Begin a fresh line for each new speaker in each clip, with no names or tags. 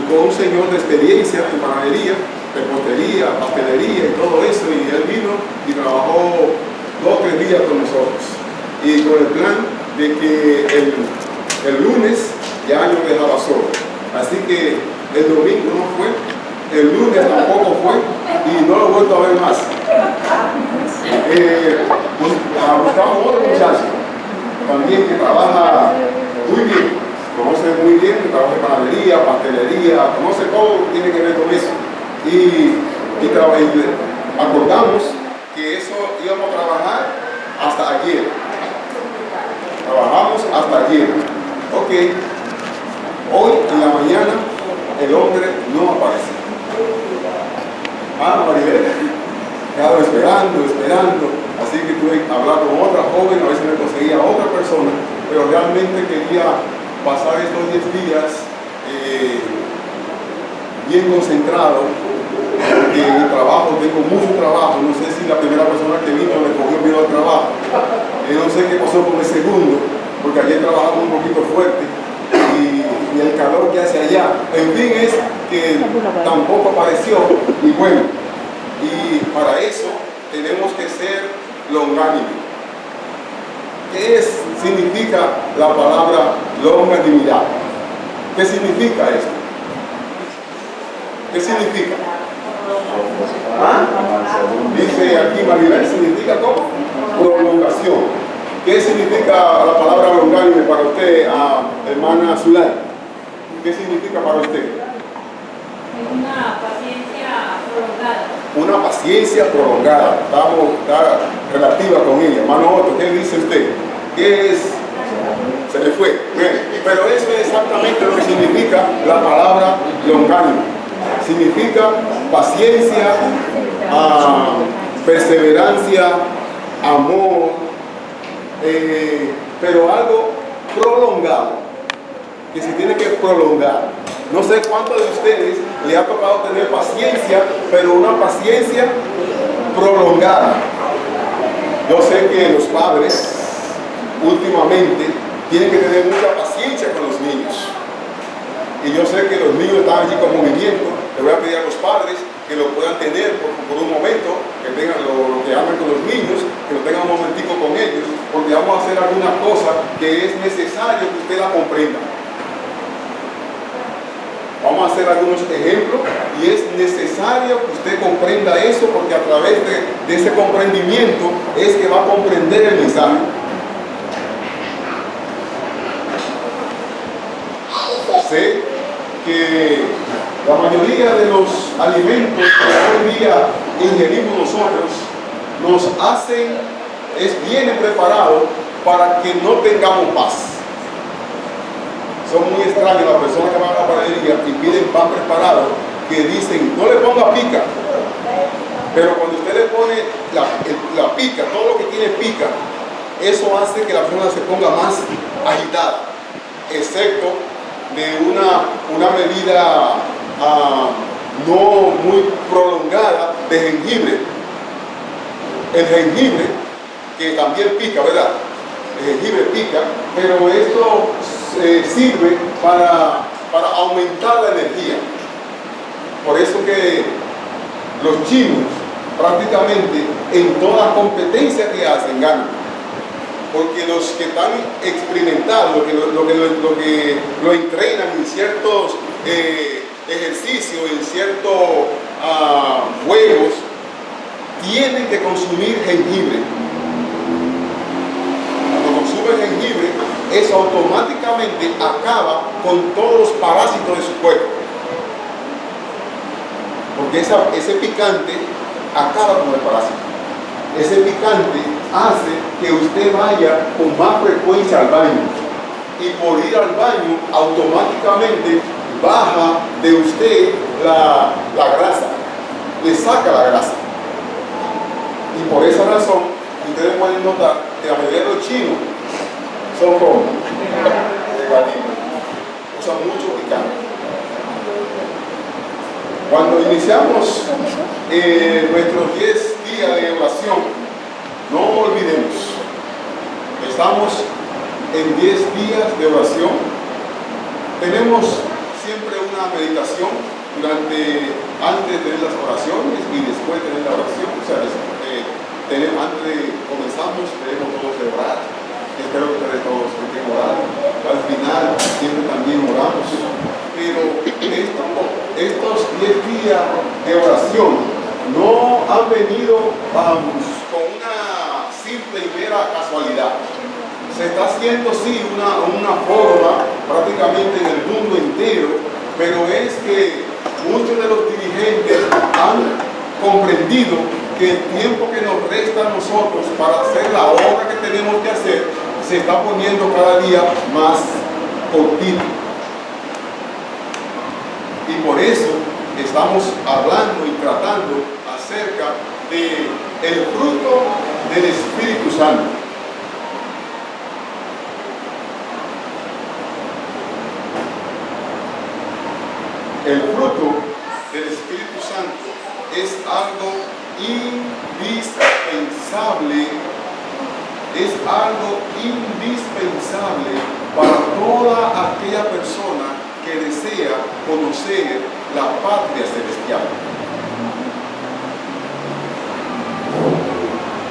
con un señor de experiencia en panadería, repostería, pastelería y todo eso, y él vino y trabajó 2 o 3 días con nosotros, y con el plan de que el lunes ya nos dejaba solo. Así que el domingo no fue, el lunes tampoco fue, y no lo he vuelto a ver más. Buscamos otro muchacho también que trabaja muy bien, conoce muy bien, trabaja en panadería, pastelería, conoce todo lo que tiene que ver con eso. Y acordamos que eso íbamos a trabajar hasta ayer. Trabajamos hasta ayer. Ok. Hoy en la mañana el hombre no aparece. Maribel, quedado esperando. Así que tuve que hablar con otra joven, a ver si me conseguía otra persona, pero realmente quería pasar estos 10 días bien concentrado, porque en el trabajo tengo mucho trabajo. No sé si la primera persona que vino me cogió miedo al trabajo. No sé qué pasó con el segundo, porque ayer trabajamos un poquito fuerte y el calor que hace allá. En fin, es que tampoco apareció. Y bueno, y para eso tenemos que ser longánime. ¿Qué significa la palabra longanimidad? ¿Qué significa esto? ¿Qué significa? Dice aquí Maribel, significa ¿cómo? Prolongación. ¿Qué significa la palabra longánime para usted, hermana Zulay? ¿Qué significa para usted?
Una paciencia prolongada.
Una paciencia prolongada. Está relativa con ella. Hermano Otto, ¿qué dice usted? ¿Qué es? Se le fue. Bien. Pero eso es exactamente lo que significa la palabra longánime. Significa paciencia, perseverancia, amor, pero algo prolongado, que se tiene que prolongar. No sé cuántos de ustedes le ha tocado tener paciencia, pero una paciencia prolongada. Yo sé que los padres últimamente tienen que tener mucha paciencia con los niños. Y yo sé que los niños están allí con movimiento. Le voy a pedir a los padres que lo puedan tener por un momento, que tengan lo que amen con los niños, que lo tengan un momentico con ellos, porque vamos a hacer alguna cosa que es necesario que usted la comprenda. Vamos a hacer algunos ejemplos y es necesario que usted comprenda eso, porque a través de ese comprendimiento es que va a comprender el mensaje. Sé que la mayoría de los alimentos que hoy día ingerimos nosotros nos hacen, vienen preparados para que no tengamos paz. Son muy extrañas las personas que van a la panadería y piden pan preparado, que dicen, no le ponga pica. Pero cuando usted le pone la pica, todo lo que tiene pica, eso hace que la persona se ponga más agitada, excepto de una medida no muy prolongada de jengibre. El jengibre, que también pica, ¿verdad? El jengibre pica, pero esto sirve para aumentar la energía. Por eso que los chinos prácticamente en toda competencia que hacen ganan, porque los que están experimentados, lo entrenan en ciertos ejercicios, en ciertos juegos, tienen que consumir jengibre. Cuando consumen jengibre, eso automáticamente acaba con todos los parásitos de su cuerpo, porque ese picante acaba con el parásito. Ese picante hace que usted vaya con más frecuencia al baño, y por ir al baño automáticamente baja de usted la grasa, le saca la grasa. Y por esa razón ustedes pueden notar que la mayoría de los chinos son como veganos, usan mucho picante. Cuando iniciamos nuestros 10 días de oración, no olvidemos, estamos en 10 días de oración. Tenemos siempre una meditación antes de tener las oraciones y después de tener la oración. O sea, comenzamos, tenemos todos de orar. Espero que ustedes todos estén orando. Al final siempre también oramos. Pero estos 10 días de oración no han venido con una simple y mera casualidad. Se está haciendo sí una forma prácticamente en el mundo entero, pero es que muchos de los dirigentes han comprendido que el tiempo que nos resta a nosotros para hacer la obra que tenemos que hacer se está poniendo cada día más cortito. Y por eso estamos hablando y tratando acerca del fruto del Espíritu Santo. El fruto del Espíritu Santo es algo indispensable para toda aquella persona que desea conocer la patria celestial.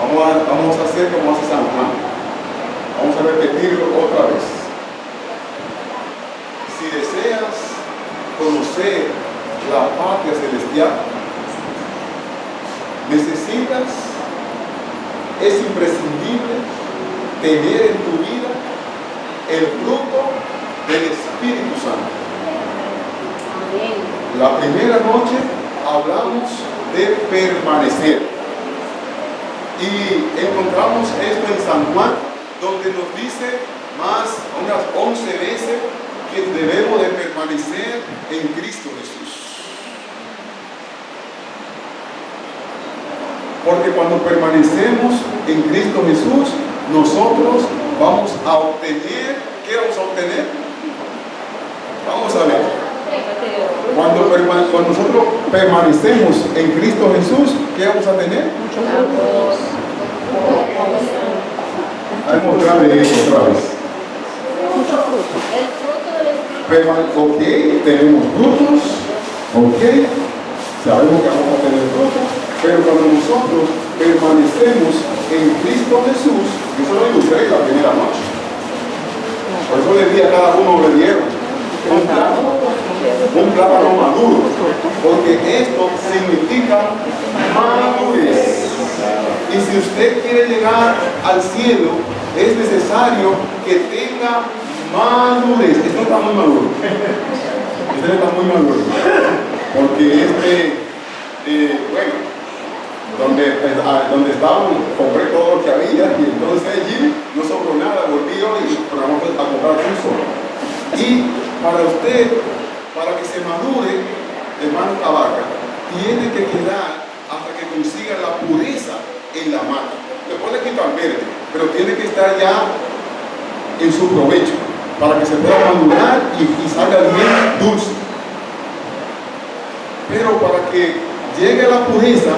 Vamos a hacer como hace San Juan. Vamos a repetirlo otra vez. Si deseas conocer la patria celestial, es imprescindible tener en tu vida el fruto del Espíritu Santo.
Amén.
La primera noche hablamos de permanecer y encontramos esto en San Juan, donde nos dice unas 11 veces que debemos de permanecer en Cristo Jesús. Porque cuando permanecemos en Cristo Jesús, nosotros vamos a obtener, ¿qué vamos a obtener? Vamos a ver. Cuando nosotros permanecemos en Cristo Jesús, ¿qué vamos a tener? Vamos a mostrarle esto otra vez. Ok, tenemos frutos, ok, sabemos que vamos a tener frutos, pero cuando nosotros permanecemos en Cristo Jesús, eso lo ilustré la primera noche. Por eso le di a cada uno le dieron un plátano maduro, porque esto significa madurez. Y si usted quiere llegar al cielo, es necesario que tenga madurez. Esto no está muy maduro. Este no está muy maduro. Porque donde estábamos, compré todo lo que había y entonces allí no sobró nada, volví y programamos a comprar un solo. Y para usted, para que se madure, hermano Tabaca, tiene que quedar hasta que consiga la pureza en la mata. Le puede quitar verde, pero tiene que estar ya en su provecho para que se pueda madurar y salga bien dulce. Pero para que llegue a la pureza,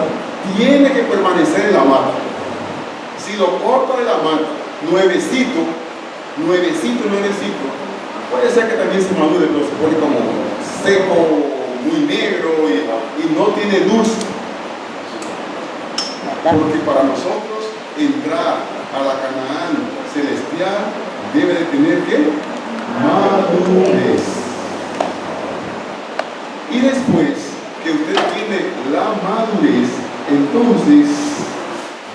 tiene que permanecer en la mata. Si lo corta de la mata, nuevecito, puede ser que también se madure, pero se pone como seco, muy negro y no tiene dulce. Porque para nosotros entrar a la Canaán celestial debe de tener ¿qué? Madurez. Y después que usted tiene la madurez, entonces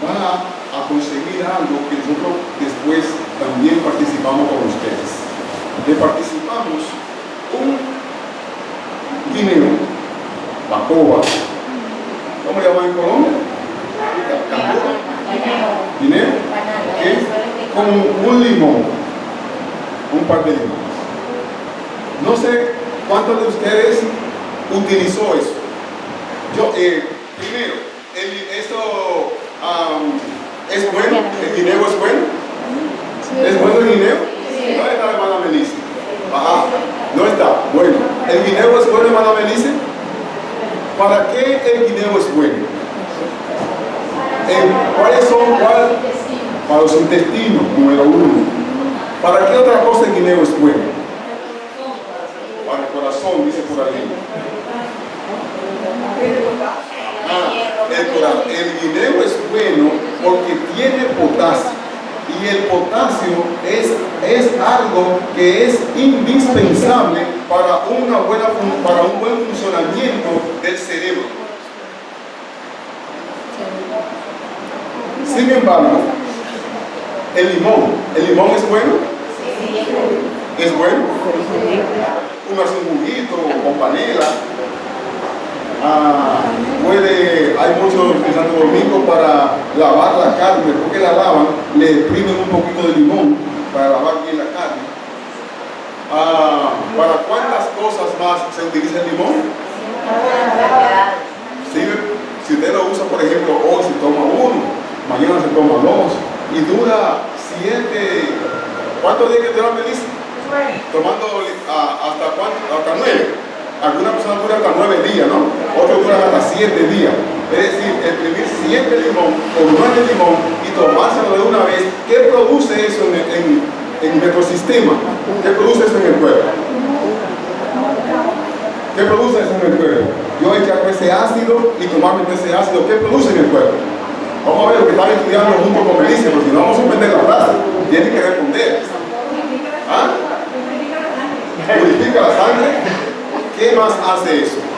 va a conseguir algo que nosotros después también participamos con ustedes. Le participamos un guineo, bacoa, ¿cómo le llaman en Colombia? Guineo, ¿okay? Con un limón, un par de limones. No sé cuántos de ustedes utilizó eso. Yo, primero, esto es bueno, el guineo es bueno. ¿Es bueno el guineo? ¿Dónde está la hermana Melissa? Ajá, no está. Bueno, ¿el guineo es bueno, hermana Melissa? ¿Para qué el guineo es bueno? ¿Cuáles son? Para los intestinos, número 1. ¿Para qué otra cosa el guineo es bueno? para el corazón, dice por ahí. El guineo es bueno porque tiene potasio. Y el potasio es algo que es indispensable para un buen funcionamiento del cerebro. Sin embargo, el limón es bueno. ¿Es bueno? Uno hace un juguito con panela. Hay muchos en Santo Domingo para lavar la carne, porque la lavan, le exprimen un poquito de limón para lavar bien la carne. ¿Para cuántas cosas más se utiliza el limón? Sí, si usted lo usa, por ejemplo, hoy se toma uno, mañana se toma dos, y dura 7, ¿cuántos días que te va a medir? Tomando hasta 9. Algunas personas duran hasta 9 días, ¿no? Otros duran hasta 7 días. Es decir, exprimir 7 limón o 9 limón y tomárselo de una vez. ¿Qué produce eso en nuestro sistema? ¿Qué produce eso en el cuerpo? ¿Qué produce eso en el cuerpo? Yo echar ese ácido y tomarme ese ácido. ¿Qué produce en el cuerpo? Vamos a ver lo que están estudiando junto con Melissa, porque si no vamos a suspender la clase. Tienen que responder. ¿Ah? Purifica la sangre. ¿Qué más hace eso? ¿Qué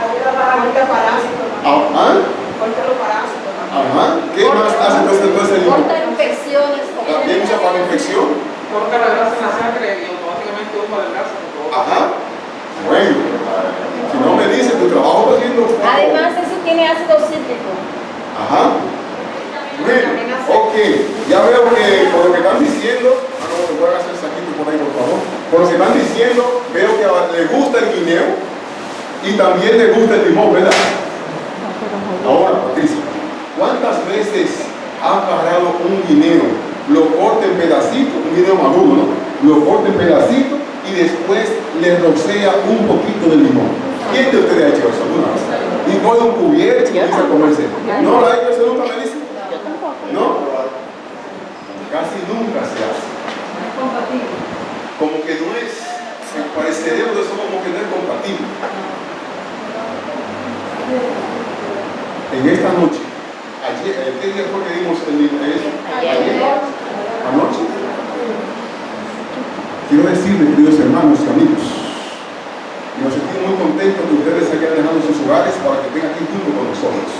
más hace entonces el limón?
Corta infecciones.
¿También usa para infección?
Corta la grasa en la sangre y automáticamente usa la grasa.
Bueno, si no me dices, tu trabajo está haciendo.
Además, eso tiene ácido cítrico.
Bueno, ok. Ya veo que por lo que están diciendo, no voy a hacer el saquito por ahí, por favor. Por lo que están diciendo, veo que le gusta el guineo y también le gusta el limón, ¿verdad? Ahora, Patricia, ¿cuántas veces ha agarrado un guineo, lo corta en pedacitos, un guineo maduro, ¿no? Lo corta en pedacitos y después le rocea un poquito de limón? ¿Quién de ustedes ha hecho eso alguna vez? Y coge un cubierto y comienza a comerse. ¿No la ha hecho eso nunca, Melissa? ¿No? Casi nunca se hace. Como que no es, para el cerebro eso como que no es compatible. En esta noche, ayer, ¿qué día fue que dimos eso? Ayer. Anoche. Quiero decirles, queridos hermanos y amigos, y nos sentimos muy contentos que ustedes hayan dejado sus hogares para que estén aquí junto con nosotros.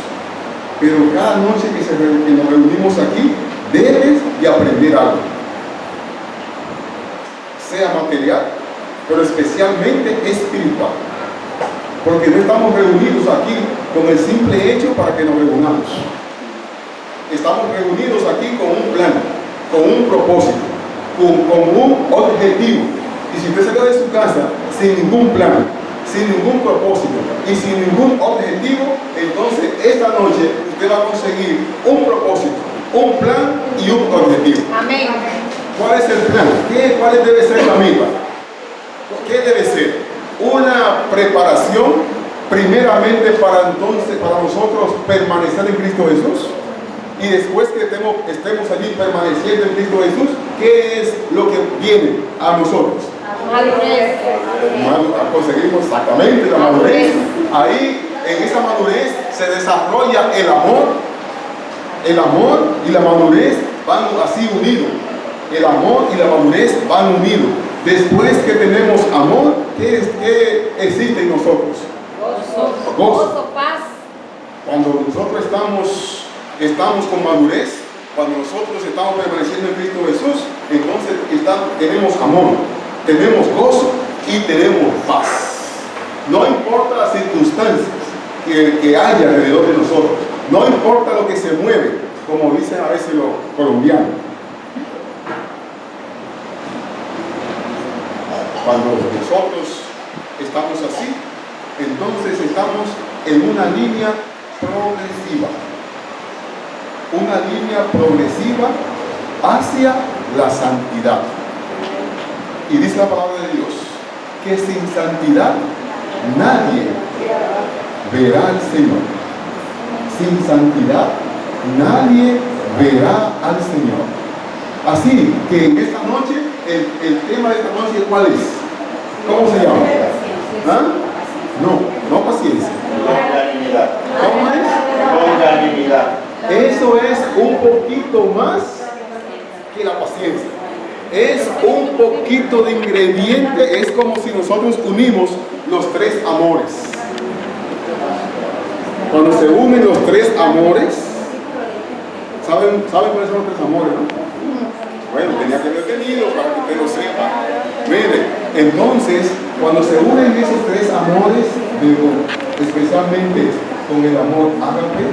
Pero cada noche que nos reunimos aquí, debes de aprender algo. Sea material, pero especialmente espiritual. Porque no estamos reunidos aquí con el simple hecho para que nos reunamos. Estamos reunidos aquí con un plan, con un propósito, con un objetivo. Y si usted sale de su casa sin ningún plan, sin ningún propósito y sin ningún objetivo, entonces esta noche usted va a conseguir un propósito, un plan y un objetivo.
Amén.
¿Cuál es el plan? ¿Cuál debe ser la meta? ¿Qué debe ser? Una preparación primeramente para nosotros permanecer en Cristo Jesús, y después que estemos allí permaneciendo en Cristo Jesús, ¿qué es lo que viene a nosotros?
Madurez.
Conseguimos exactamente la madurez. Ahí, en esa madurez, se desarrolla el amor. El amor y la madurez van así unidos. El amor y la madurez van unidos. Después que tenemos amor, ¿qué existe en nosotros? Gozo.
Paz.
Cuando nosotros estamos con madurez, cuando nosotros estamos permaneciendo en Cristo Jesús, entonces tenemos amor, tenemos gozo y tenemos paz. No importa las circunstancias que haya alrededor de nosotros, no importa lo que se mueve, como dicen a veces los colombianos. Cuando nosotros estamos así, entonces estamos en una línea progresiva. Una línea progresiva hacia la santidad. Y dice la palabra de Dios que sin santidad nadie verá al Señor. Sin santidad nadie verá al Señor. Así que en esta noche, el tema de esta noche, ¿cuál es? ¿Cómo se llama? ¿Ah? No paciencia.
Longanimidad.
¿Cómo es?
Longanimidad.
Eso es un poquito más que la paciencia. Es un poquito de ingrediente, es como si nosotros unimos los tres amores. Cuando se unen los tres amores, ¿saben cuáles son los tres amores, no? Bueno, tenía que haber tenido para que usted lo sepa. Mire, entonces, cuando se unen esos tres amores, digo, especialmente con el amor ágape,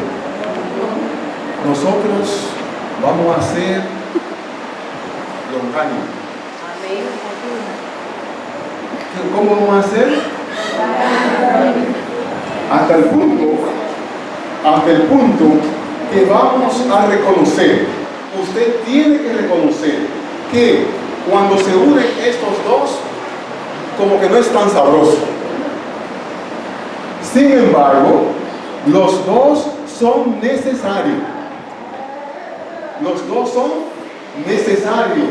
nosotros vamos a ser longánimos. ¿Cómo vamos a hacer? Hasta el punto que vamos a reconocer. Usted tiene que reconocer que cuando se unen estos dos, como que no es tan sabroso. Sin embargo, los dos son necesarios. Los dos son necesarios.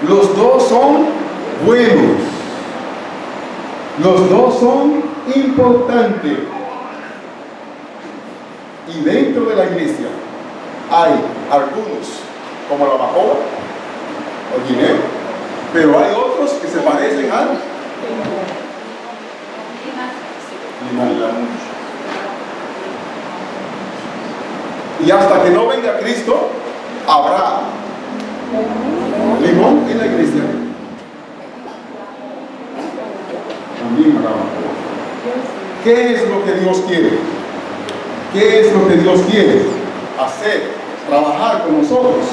Los dos son buenos. Los dos son importantes. Y dentro de la iglesia hay algunos, como la bacoa o el guineo, pero hay otros que se parecen al limón. Y hasta que no venga Cristo, habrá limón en la iglesia. También habrá bacoa. ¿Qué es lo que Dios quiere? ¿Qué es lo que Dios quiere hacer? Trabajar con nosotros.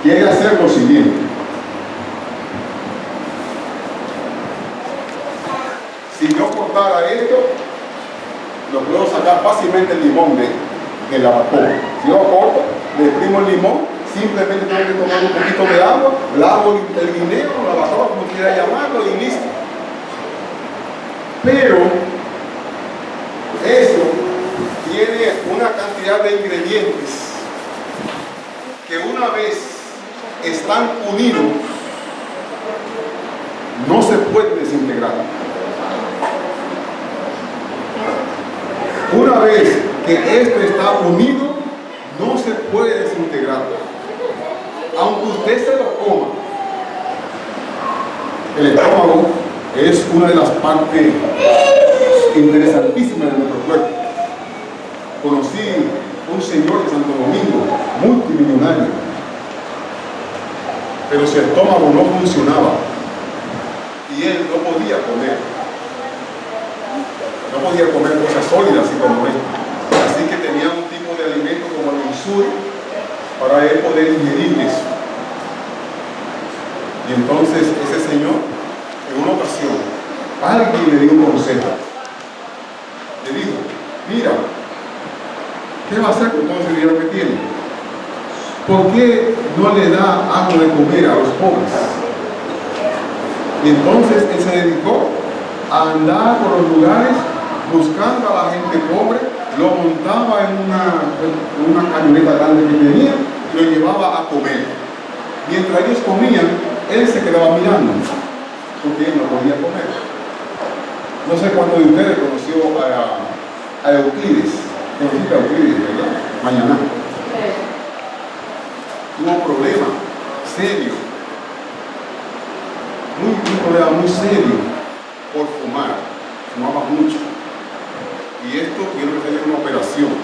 Quiere hacer lo siguiente. Si yo cortara esto, lo puedo sacar fácilmente el limón de la bacoa. Si yo corto, le exprimo el limón, simplemente tengo que tomar un poquito de agua, lavo el guineo, la bacoa, como quiera llamarlo, y listo. Pero esto tiene una cantidad de ingredientes que una vez están unidos, no se pueden desintegrar. Una vez que esto está unido, no se puede desintegrar. Aunque usted se lo coma, el estómago es una de las partes interesantísimas de nuestro cuerpo. Conocí un señor de Santo Domingo, multimillonario, pero su estómago no funcionaba y él no podía comer cosas sólidas así como esta. Así que tenía un tipo de alimento como el insuri para él poder ingerir eso. Y entonces ese señor, en una ocasión, alguien le dio un consejo. Le dijo: mira, ¿qué va a hacer con todo ese dinero que tiene? ¿Por qué no le da algo de comer a los pobres? Y entonces él se dedicó a andar por los lugares buscando a la gente pobre, lo montaba en una camioneta grande que tenía y lo llevaba a comer. Mientras ellos comían, él se quedaba mirando, porque él no podía comer. No sé cuántos de ustedes conoció a Euclides. Conociste a Euclides, ¿verdad? Mañana. Tuvo un problema serio, un problema muy serio por fumar. Fumaba mucho. Y esto tuvieron que hacer una operación.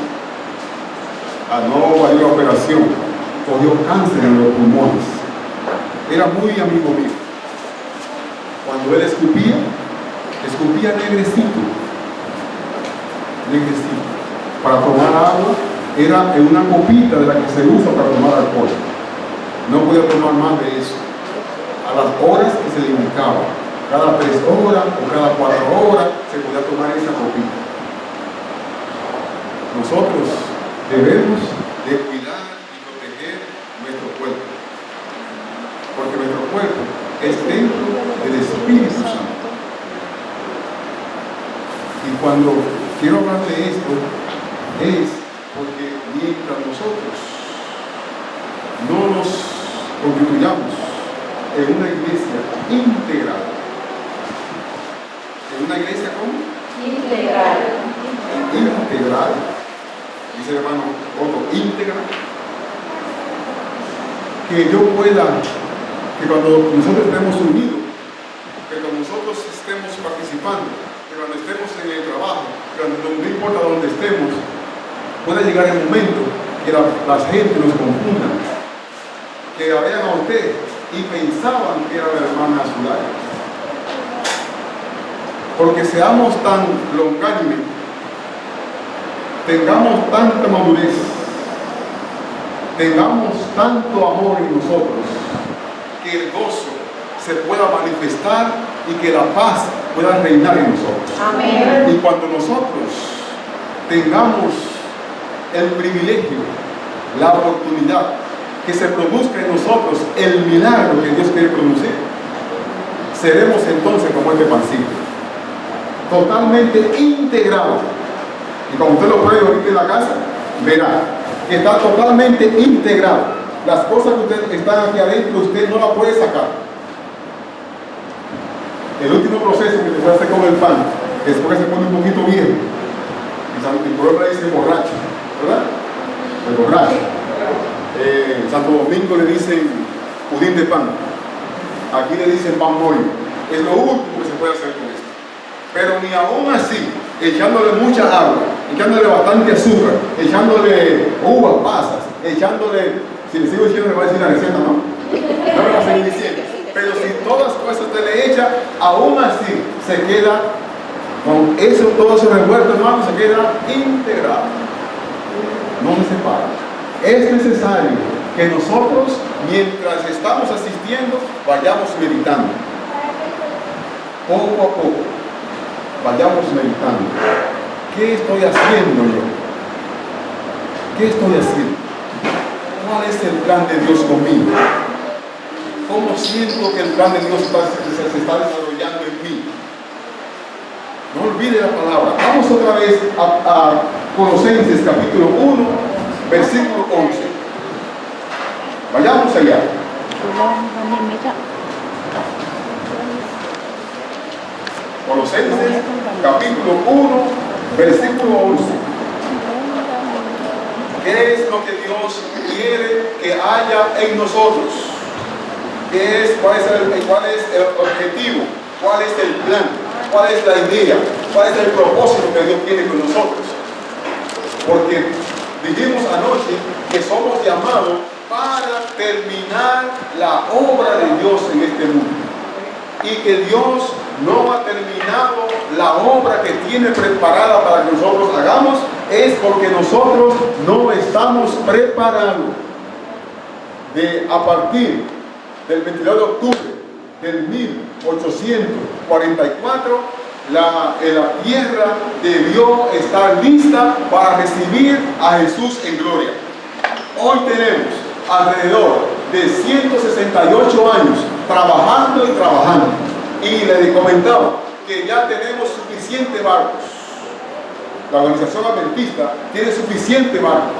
Al no valer la operación, cogió cáncer en los pulmones. Era muy amigo mío. Cuando él escupía negrecito. Para tomar agua era en una copita de la que se usa para tomar alcohol. No podía tomar más de eso. A las horas que se le indicaba, cada 3 horas o cada 4 horas, se podía tomar esa copita. Nosotros debemos de cuidar y proteger nuestro cuerpo, porque nuestro cuerpo es templo del Espíritu Santo. Y cuando quiero hablar de esto, es porque mientras nosotros no nos constituyamos en una iglesia integral, En una iglesia como
Integral.
integral, dice el hermano Otto, íntegra, que yo pueda, que cuando nosotros estemos unidos, que cuando nosotros estemos participando, que cuando estemos en el trabajo, que cuando, no importa dónde estemos, pueda llegar el momento que la gente nos confunda, que la vean a usted y pensaban que era la hermana Zulay. Porque seamos tan longánimes, tengamos tanta madurez, tengamos tanto amor en nosotros, que el gozo se pueda manifestar y que la paz pueda reinar en nosotros.
Amén.
Y cuando nosotros tengamos el privilegio, la oportunidad, que se produzca en nosotros el milagro que Dios quiere producir, seremos entonces como este pancito, totalmente integrado. Y cuando usted lo pruebe ahorita en la casa, verá que está totalmente integrado. Las cosas que usted están aquí adentro, usted no las puede sacar. El último proceso que se puede hacer con el pan, después que se pone un poquito viejo, y por otra dice borracho, ¿verdad? El borracho. En Santo Domingo le dicen pudín de pan, aquí le dicen pan mollo. Es lo último que se puede hacer con esto. Pero ni aún así, echándole mucha agua, echándole bastante azúcar, echándole uvas pasas, echándole, si le sigo diciendo me va a decir la receta, ¿no? No me va a seguir diciendo. Pero si todas las cosas usted le echa, aún así se queda con eso, todo ese revuelto, hermano, se queda integrado. No se separa. Es necesario que nosotros, mientras estamos asistiendo, vayamos meditando. Poco a poco, vayamos meditando. ¿Qué estoy haciendo yo? ¿Qué estoy haciendo? ¿Cuál es el plan de Dios conmigo? ¿Cómo siento que el plan de Dios se está desarrollando en mí? No olvide la palabra. Vamos otra vez a Colosenses capítulo 1, versículo 11. Vayamos allá. Colosenses capítulo 1, versículo 11. ¿Qué es lo que Dios quiere que haya en nosotros? ¿Cuál es el objetivo? ¿Cuál es el plan? ¿Cuál es la idea? ¿Cuál es el propósito que Dios tiene con nosotros? Porque dijimos anoche que somos llamados para terminar la obra de Dios en este mundo. Y que Dios no ha terminado la obra que tiene preparada para que nosotros hagamos, es porque nosotros no estamos preparados. A partir del 22 de octubre del 1844, la tierra debió estar lista para recibir a Jesús en gloria. Hoy tenemos alrededor de 168 años trabajando y trabajando. Y le comentaba que ya tenemos suficientes barcos. La organización adventista tiene suficientes barcos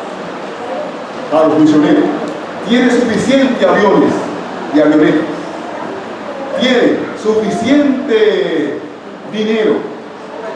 para los misioneros. Tiene suficientes aviones y avionetas. Tiene suficiente dinero